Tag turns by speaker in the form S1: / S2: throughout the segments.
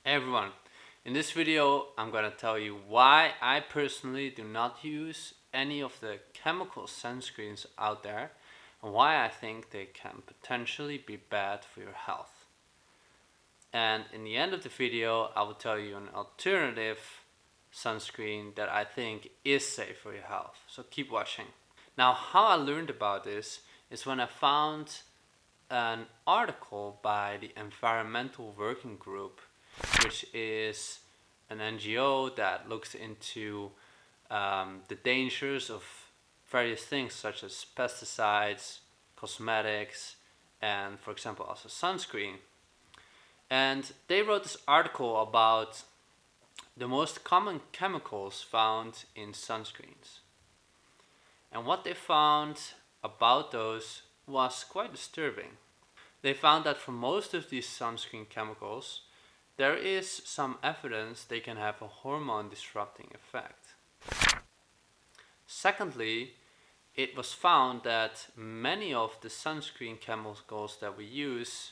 S1: Hey everyone, in this video I'm going to tell you why I personally do not use any of the chemical sunscreens out there and why I think they can potentially be bad for your health. And in the end of the video I will tell you an alternative sunscreen that I think is safe for your health, so keep watching. Now, how I learned about this is when I found an article by the Environmental Working Group, which is an NGO that looks into the dangers of various things such as pesticides, cosmetics, and for example also sunscreen. And they wrote this article about the most common chemicals found in sunscreens. And what they found about those was quite disturbing. They found that for most of these sunscreen chemicals, there is some evidence they can have a hormone disrupting effect. Secondly, it was found that many of the sunscreen chemicals that we use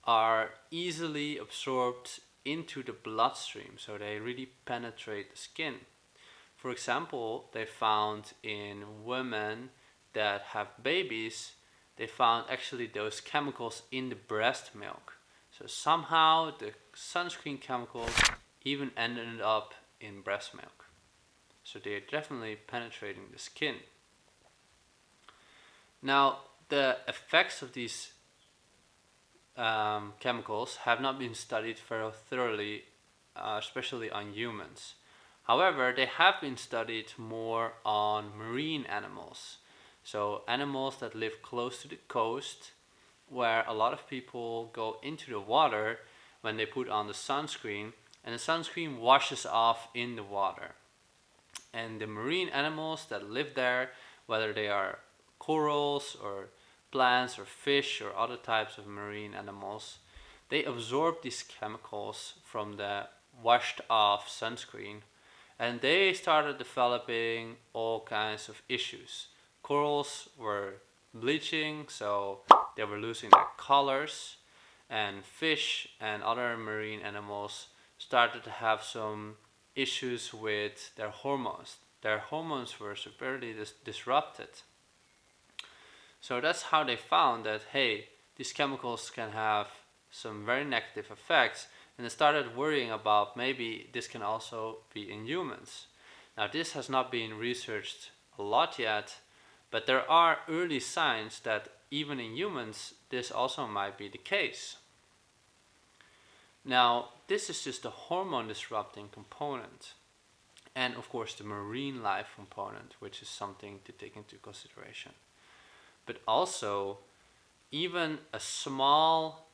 S1: are easily absorbed into the bloodstream, so they really penetrate the skin. For example, they found in women that have babies, they found actually those chemicals in the breast milk. So somehow the sunscreen chemicals even ended up in breast milk. So they're definitely penetrating the skin. Now, the effects of these chemicals have not been studied very thoroughly, especially on humans. However, they have been studied more on marine animals. So animals that live close to the coast, where a lot of people go into the water when they put on the sunscreen, and the sunscreen washes off in the water. And the marine animals that live there, whether they are corals or plants or fish or other types of marine animals, they absorb these chemicals from the washed off sunscreen, and they started developing all kinds of issues. Corals were bleaching, so they were losing their colors, and fish and other marine animals started to have some issues with their hormones. Their hormones were severely disrupted. So that's how they found that, hey, these chemicals can have some very negative effects, and they started worrying about maybe this can also be in humans. Now, this has not been researched a lot yet, but there are early signs that even in humans this also might be the case. Now, this is just the hormone disrupting component, and of course the marine life component, which is something to take into consideration. But also, even a small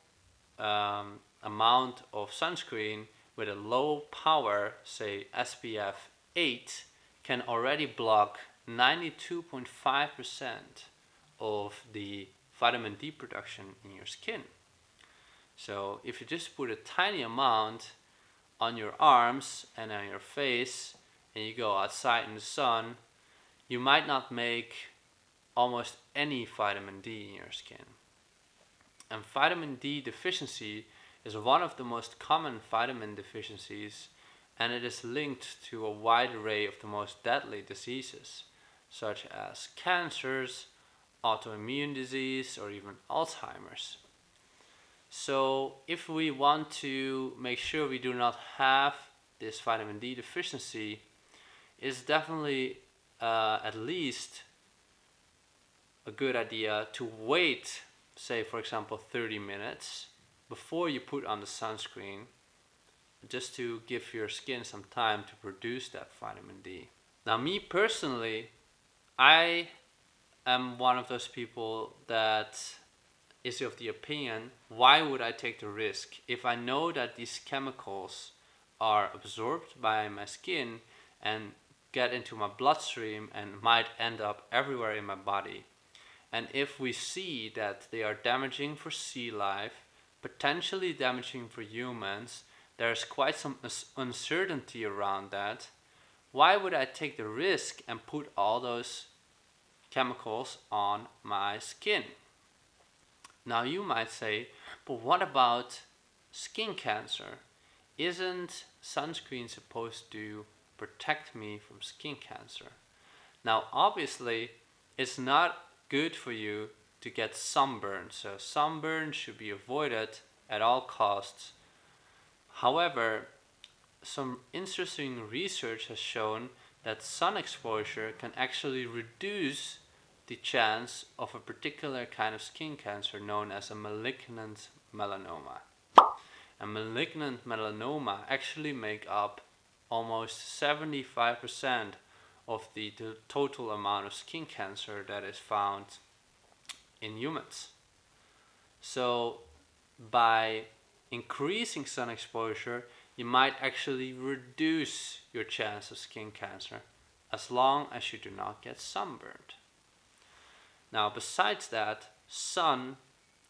S1: amount of sunscreen with a low power, say SPF 8, can already block 92.5% of the vitamin D production in your skin. So if you just put a tiny amount on your arms and on your face and you go outside in the sun, you might not make almost any vitamin D in your skin. And vitamin D deficiency is one of the most common vitamin deficiencies, and it is linked to a wide array of the most deadly diseases, such as cancers, autoimmune disease, or even Alzheimer's. So if we want to make sure we do not have this vitamin D deficiency, it's definitely at least a good idea to wait, say for example 30 minutes before you put on the sunscreen, just to give your skin some time to produce that vitamin D. Now, me personally, I am one of those people that is of the opinion, why would I take the risk if I know that these chemicals are absorbed by my skin and get into my bloodstream and might end up everywhere in my body? And if we see that they are damaging for sea life, potentially damaging for humans, there's quite some uncertainty around that. Why would I take the risk and put all those chemicals on my skin? Now you might say, but what about skin cancer? isn't sunscreen supposed to protect me from skin cancer? Now, obviously, it's not good for you to get sunburn, so sunburn should be avoided at all costs. However, some interesting research has shown that sun exposure can actually reduce the chance of a particular kind of skin cancer known as a malignant melanoma. And malignant melanoma actually make up almost 75% of the total amount of skin cancer that is found in humans. So by increasing sun exposure, you might actually reduce your chance of skin cancer as long as you do not get sunburned. Now, besides that, sun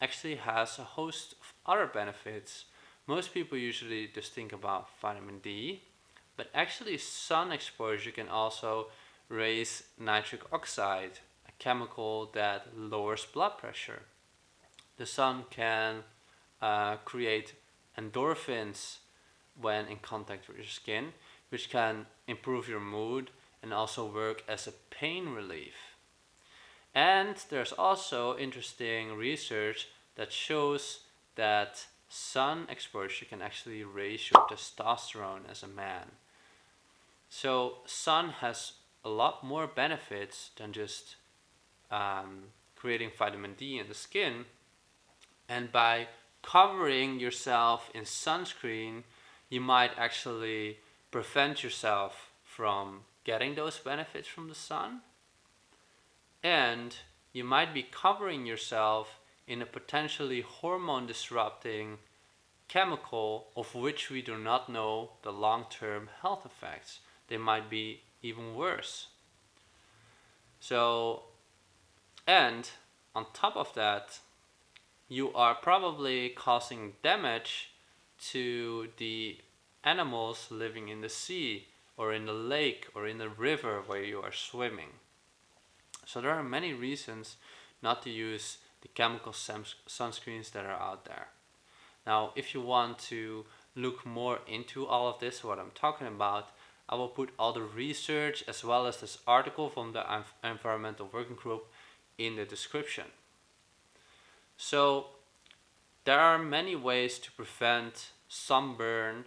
S1: actually has a host of other benefits. Most people usually just think about vitamin D, but actually sun exposure can also raise nitric oxide, a chemical that lowers blood pressure. The sun can create endorphins when in contact with your skin, which can improve your mood and also work as a pain relief. And there's also interesting research that shows that sun exposure can actually raise your testosterone as a man. So sun has a lot more benefits than just creating vitamin D in the skin. And by covering yourself in sunscreen, you might actually prevent yourself from getting those benefits from the sun. And you might be covering yourself in a potentially hormone disrupting chemical of which we do not know the long-term health effects. They might be even worse. So, and on top of that, you are probably causing damage to the animals living in the sea or in the lake or in the river where you are swimming. So there are many reasons not to use the chemical sunscreens that are out there. Now, if you want to look more into all of this, what I'm talking about, I will put all the research as well as this article from the Environmental Working Group in the description. So there are many ways to prevent sunburn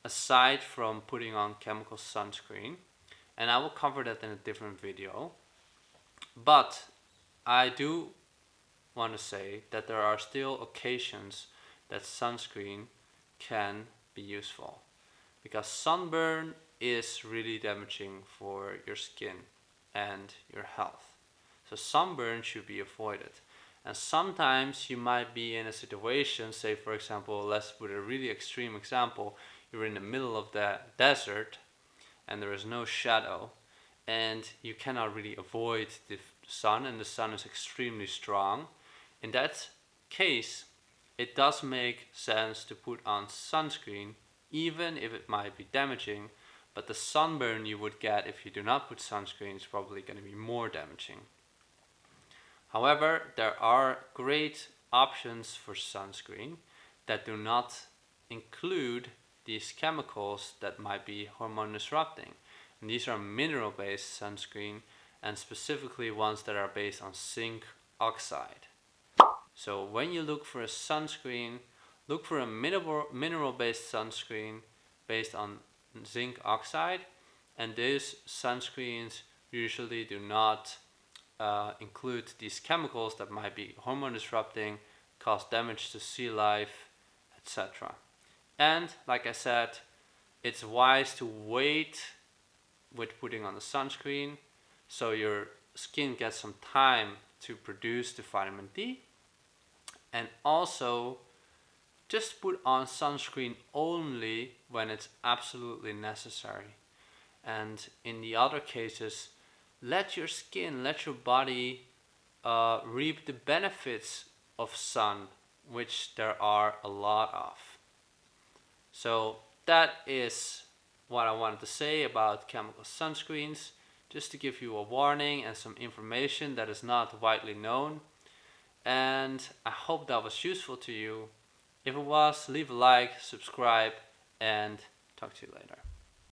S1: aside from putting on chemical sunscreen, and I will cover that in a different video. But I do want to say that there are still occasions that sunscreen can be useful, because sunburn is really damaging for your skin and your health. So sunburn should be avoided. And sometimes you might be in a situation, say for example, let's put a really extreme example, you're in the middle of the desert and there is no shadow and you cannot really avoid the sun and the sun is extremely strong. In that case, it does make sense to put on sunscreen, even if it might be damaging, but the sunburn you would get if you do not put sunscreen is probably going to be more damaging. However, there are great options for sunscreen that do not include these chemicals that might be hormone disrupting. And these are mineral-based sunscreen, and specifically ones that are based on zinc oxide. So when you look for a sunscreen, look for a mineral-based sunscreen based on zinc oxide, and these sunscreens usually do not include these chemicals that might be hormone disrupting, cause damage to sea life, etc. And like I said, it's wise to wait with putting on the sunscreen so your skin gets some time to produce the vitamin D, and also just put on sunscreen only when it's absolutely necessary. And in the other cases, let your skin, let your body reap the benefits of sun, which there are a lot of. So that is what I wanted to say about chemical sunscreens, just to give you a warning and some information that is not widely known. And I hope that was useful to you. If it was, leave a like, subscribe, and talk to you later.